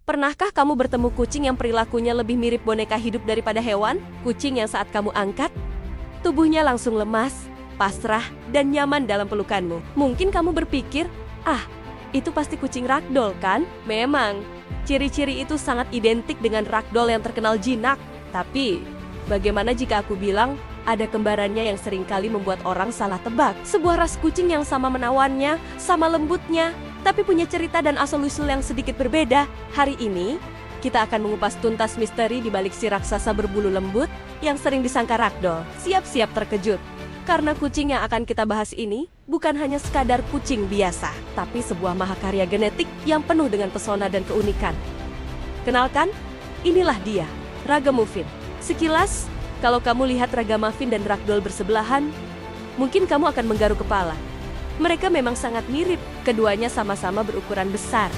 Pernahkah kamu bertemu kucing yang perilakunya lebih mirip boneka hidup daripada hewan? Kucing yang saat kamu angkat, tubuhnya langsung lemas, pasrah, dan nyaman dalam pelukanmu. Mungkin kamu berpikir, itu pasti kucing ragdoll kan? Memang, ciri-ciri itu sangat identik dengan ragdoll yang terkenal jinak. Tapi, bagaimana jika aku bilang, ada kembarannya yang seringkali membuat orang salah tebak. Sebuah ras kucing yang sama menawannya, sama lembutnya, tapi punya cerita dan asal-usul yang sedikit berbeda. Hari ini, kita akan mengupas tuntas misteri di balik si raksasa berbulu lembut yang sering disangka ragdoll. Siap-siap terkejut, karena kucing yang akan kita bahas ini bukan hanya sekadar kucing biasa, tapi sebuah mahakarya genetik yang penuh dengan pesona dan keunikan. Kenalkan, inilah dia, Ragamuffin. Sekilas, kalau kamu lihat Ragamuffin dan ragdoll bersebelahan, mungkin kamu akan menggaruk kepala. Mereka memang sangat mirip, keduanya sama-sama berukuran besar,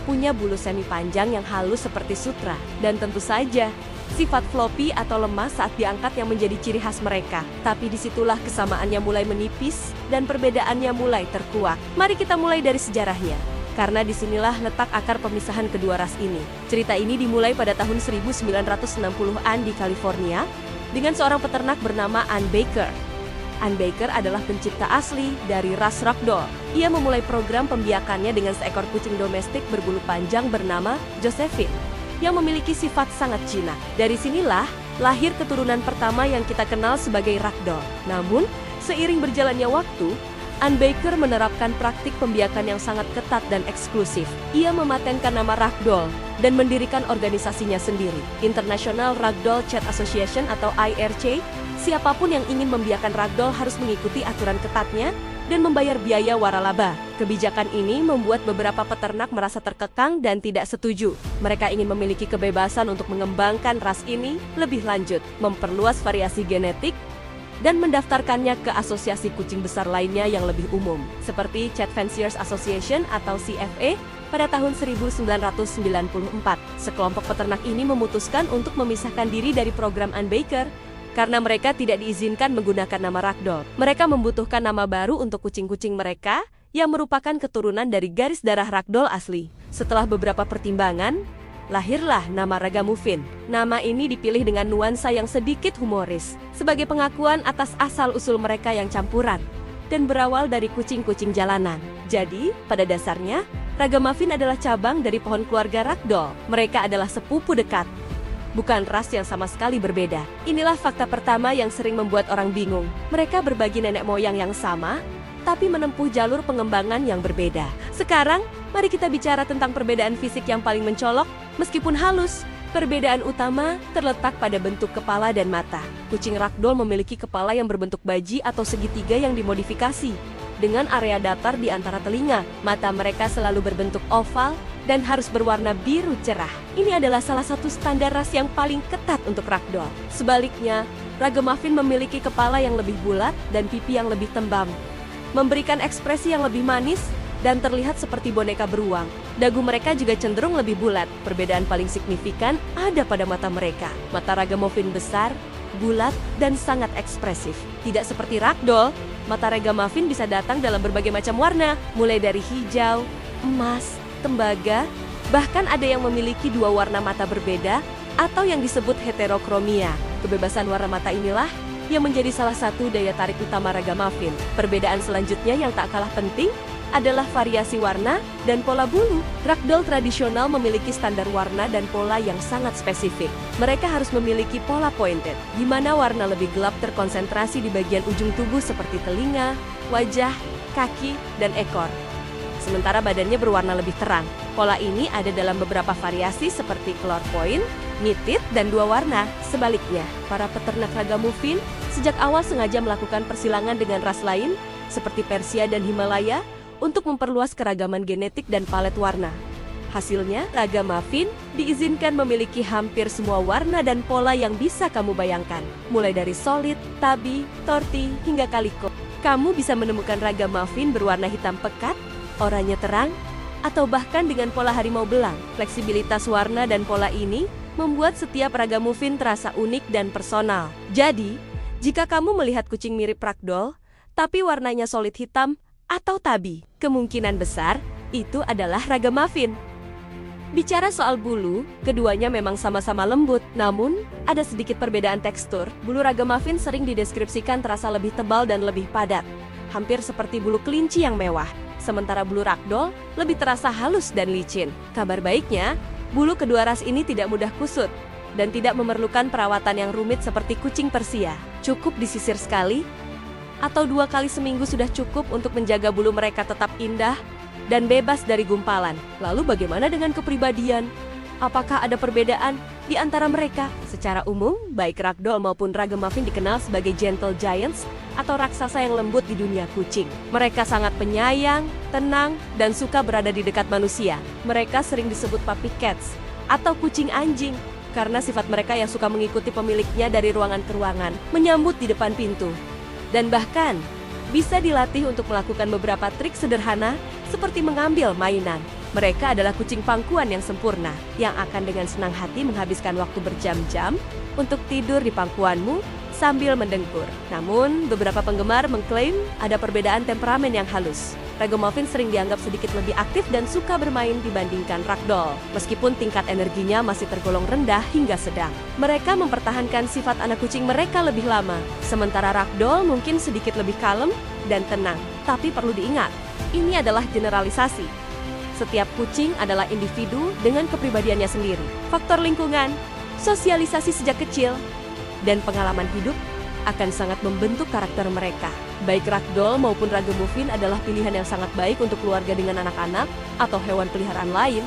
punya bulu semi panjang yang halus seperti sutra, dan tentu saja, sifat floppy atau lemah saat diangkat yang menjadi ciri khas mereka. Tapi disitulah kesamaannya mulai menipis, dan perbedaannya mulai terkuak. Mari kita mulai dari sejarahnya, karena disinilah letak akar pemisahan kedua ras ini. Cerita ini dimulai pada tahun 1960-an di California, dengan seorang peternak bernama Ann Baker. Ann Baker adalah pencipta asli dari ras ragdoll. Ia memulai program pembiakannya dengan seekor kucing domestik berbulu panjang bernama Josephine, yang memiliki sifat sangat jinak. Dari sinilah lahir keturunan pertama yang kita kenal sebagai ragdoll. Namun, seiring berjalannya waktu, Ann Baker menerapkan praktik pembiakan yang sangat ketat dan eksklusif. Ia mematenkan nama ragdoll dan mendirikan organisasinya sendiri, International Ragdoll Cat Association atau IRC. Siapapun yang ingin membiarkan ragdoll harus mengikuti aturan ketatnya dan membayar biaya waralaba. Kebijakan ini membuat beberapa peternak merasa terkekang dan tidak setuju. Mereka ingin memiliki kebebasan untuk mengembangkan ras ini lebih lanjut, memperluas variasi genetik, dan mendaftarkannya ke asosiasi kucing besar lainnya yang lebih umum, seperti Cat Fanciers Association atau CFA pada tahun 1994. Sekelompok peternak ini memutuskan untuk memisahkan diri dari program Ann Baker, karena mereka tidak diizinkan menggunakan nama ragdoll. Mereka membutuhkan nama baru untuk kucing-kucing mereka yang merupakan keturunan dari garis darah ragdoll asli. Setelah beberapa pertimbangan, lahirlah nama Ragamuffin. Nama ini dipilih dengan nuansa yang sedikit humoris, sebagai pengakuan atas asal-usul mereka yang campuran, dan berawal dari kucing-kucing jalanan. Jadi, pada dasarnya, Ragamuffin adalah cabang dari pohon keluarga ragdoll. Mereka adalah sepupu dekat, bukan ras yang sama sekali berbeda. Inilah fakta pertama yang sering membuat orang bingung. Mereka berbagi nenek moyang yang sama, tapi menempuh jalur pengembangan yang berbeda. Sekarang, mari kita bicara tentang perbedaan fisik yang paling mencolok. Meskipun halus, perbedaan utama terletak pada bentuk kepala dan mata. Kucing ragdoll memiliki kepala yang berbentuk baji atau segitiga yang dimodifikasi, dengan area datar di antara telinga. Mata mereka selalu berbentuk oval dan harus berwarna biru cerah. Ini adalah salah satu standar ras yang paling ketat untuk ragdoll. Sebaliknya, Ragamuffin memiliki kepala yang lebih bulat dan pipi yang lebih tembam, memberikan ekspresi yang lebih manis dan terlihat seperti boneka beruang. Dagu mereka juga cenderung lebih bulat. Perbedaan paling signifikan ada pada mata mereka. Mata Ragamuffin besar, bulat, dan sangat ekspresif. Tidak seperti ragdoll, mata Ragamuffin bisa datang dalam berbagai macam warna, mulai dari hijau, emas, tembaga, bahkan ada yang memiliki dua warna mata berbeda atau yang disebut heterokromia. Kebebasan warna mata inilah yang menjadi salah satu daya tarik utama Ragamuffin. Perbedaan selanjutnya yang tak kalah penting adalah variasi warna dan pola bulu. Ragdoll tradisional memiliki standar warna dan pola yang sangat spesifik. Mereka harus memiliki pola pointed, di mana warna lebih gelap terkonsentrasi di bagian ujung tubuh seperti telinga, wajah, kaki, dan ekor, sementara badannya berwarna lebih terang. Pola ini ada dalam beberapa variasi seperti color point, mitid, dan dua warna. Sebaliknya, para peternak Ragamuffin sejak awal sengaja melakukan persilangan dengan ras lain seperti Persia dan Himalaya untuk memperluas keragaman genetik dan palet warna. Hasilnya, Ragamuffin diizinkan memiliki hampir semua warna dan pola yang bisa kamu bayangkan, mulai dari solid, tabby, torti, hingga calico. Kamu bisa menemukan Ragamuffin berwarna hitam pekat, oranye terang, atau bahkan dengan pola harimau belang. Fleksibilitas warna dan pola ini membuat setiap Ragamuffin terasa unik dan personal. Jadi, jika kamu melihat kucing mirip ragdoll, tapi warnanya solid hitam atau tabby, kemungkinan besar itu adalah Ragamuffin. Bicara soal bulu, keduanya memang sama-sama lembut, namun ada sedikit perbedaan tekstur. Bulu ragamuffin sering dideskripsikan terasa lebih tebal dan lebih padat, hampir seperti bulu kelinci yang mewah. Sementara bulu ragdoll lebih terasa halus dan licin. Kabar baiknya, bulu kedua ras ini tidak mudah kusut dan tidak memerlukan perawatan yang rumit seperti kucing Persia. Cukup disisir sekali atau 2 kali seminggu sudah cukup untuk menjaga bulu mereka tetap indah dan bebas dari gumpalan. Lalu bagaimana dengan kepribadian? Apakah ada perbedaan di antara mereka? Secara umum, baik ragdoll maupun ragamuffin dikenal sebagai gentle giants atau raksasa yang lembut di dunia kucing. Mereka sangat penyayang, tenang, dan suka berada di dekat manusia. Mereka sering disebut puppy cats atau kucing anjing karena sifat mereka yang suka mengikuti pemiliknya dari ruangan ke ruangan, menyambut di depan pintu, dan bahkan bisa dilatih untuk melakukan beberapa trik sederhana seperti mengambil mainan. Mereka adalah kucing pangkuan yang sempurna, yang akan dengan senang hati menghabiskan waktu berjam-jam untuk tidur di pangkuanmu sambil mendengkur. Namun, beberapa penggemar mengklaim ada perbedaan temperamen yang halus. Ragamuffin sering dianggap sedikit lebih aktif dan suka bermain dibandingkan ragdoll, meskipun tingkat energinya masih tergolong rendah hingga sedang. Mereka mempertahankan sifat anak kucing mereka lebih lama, sementara ragdoll mungkin sedikit lebih kalem dan tenang. Tapi perlu diingat, ini adalah generalisasi. Setiap kucing adalah individu dengan kepribadiannya sendiri. Faktor lingkungan, sosialisasi sejak kecil, dan pengalaman hidup akan sangat membentuk karakter mereka. Baik ragdoll maupun ragamuffin adalah pilihan yang sangat baik untuk keluarga dengan anak-anak atau hewan peliharaan lain,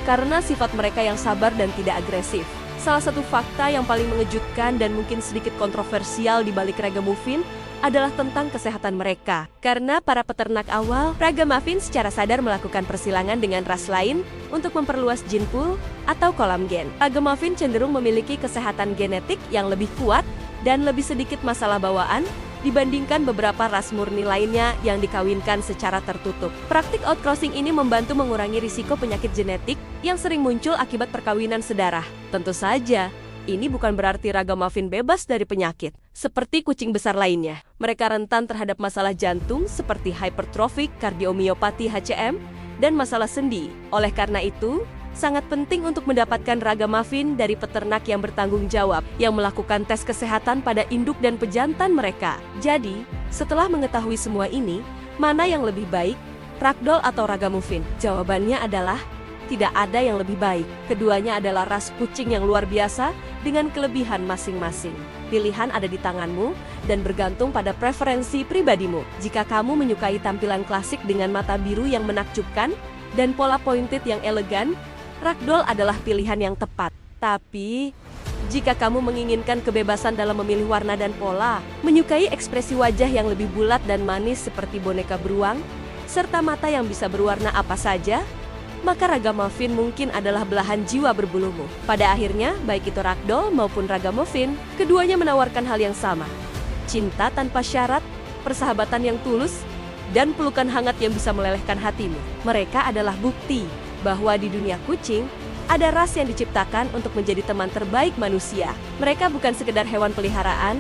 karena sifat mereka yang sabar dan tidak agresif. Salah satu fakta yang paling mengejutkan dan mungkin sedikit kontroversial di balik ragamuffin adalah tentang kesehatan mereka. Karena para peternak awal, ragamuffin secara sadar melakukan persilangan dengan ras lain untuk memperluas gene pool atau kolam gen. Ragamuffin cenderung memiliki kesehatan genetik yang lebih kuat dan lebih sedikit masalah bawaan dibandingkan beberapa ras murni lainnya yang dikawinkan secara tertutup. Praktik outcrossing ini membantu mengurangi risiko penyakit genetik yang sering muncul akibat perkawinan sedarah. Tentu saja, ini bukan berarti ragamuffin bebas dari penyakit. Seperti kucing besar lainnya, mereka rentan terhadap masalah jantung seperti hypertrophic cardiomyopathy HCM dan masalah sendi. Oleh karena itu, sangat penting untuk mendapatkan ragamuffin dari peternak yang bertanggung jawab, yang melakukan tes kesehatan pada induk dan pejantan mereka. Jadi, setelah mengetahui semua ini, mana yang lebih baik, ragdoll atau ragamuffin? Jawabannya adalah tidak ada yang lebih baik. Keduanya adalah ras kucing yang luar biasa dengan kelebihan masing-masing. Pilihan ada di tanganmu dan bergantung pada preferensi pribadimu. Jika kamu menyukai tampilan klasik dengan mata biru yang menakjubkan dan pola pointed yang elegan, ragdoll adalah pilihan yang tepat. Tapi, jika kamu menginginkan kebebasan dalam memilih warna dan pola, menyukai ekspresi wajah yang lebih bulat dan manis seperti boneka beruang, serta mata yang bisa berwarna apa saja, maka ragamuffin mungkin adalah belahan jiwa berbulumu. Pada akhirnya, baik itu ragdoll maupun ragamuffin, keduanya menawarkan hal yang sama. Cinta tanpa syarat, persahabatan yang tulus, dan pelukan hangat yang bisa melelehkan hatimu. Mereka adalah bukti bahwa di dunia kucing, ada ras yang diciptakan untuk menjadi teman terbaik manusia. Mereka bukan sekedar hewan peliharaan,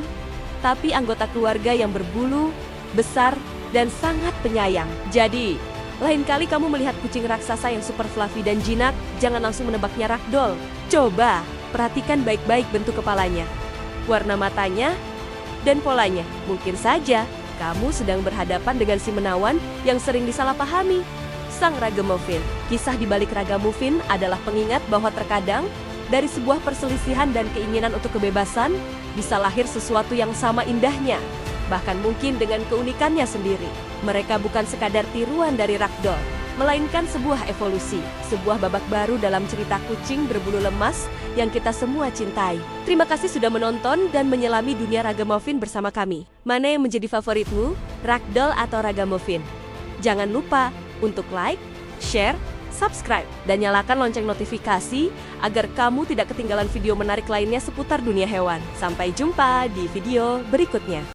tapi anggota keluarga yang berbulu, besar, dan sangat penyayang. Jadi, lain kali kamu melihat kucing raksasa yang super fluffy dan jinak, jangan langsung menebaknya ragdoll. Coba, perhatikan baik-baik bentuk kepalanya, warna matanya, dan polanya. Mungkin saja, kamu sedang berhadapan dengan si menawan yang sering disalahpahami, sang ragamuffin. Kisah di balik ragamuffin adalah pengingat bahwa terkadang, dari sebuah perselisihan dan keinginan untuk kebebasan, bisa lahir sesuatu yang sama indahnya, bahkan mungkin dengan keunikannya sendiri. Mereka bukan sekadar tiruan dari ragdoll, melainkan sebuah evolusi, sebuah babak baru dalam cerita kucing berbulu lemas yang kita semua cintai. Terima kasih sudah menonton dan menyelami dunia ragamuffin bersama kami. Mana yang menjadi favoritmu, ragdoll atau ragamuffin? Jangan lupa untuk like, share, subscribe, dan nyalakan lonceng notifikasi agar kamu tidak ketinggalan video menarik lainnya seputar dunia hewan. Sampai jumpa di video berikutnya.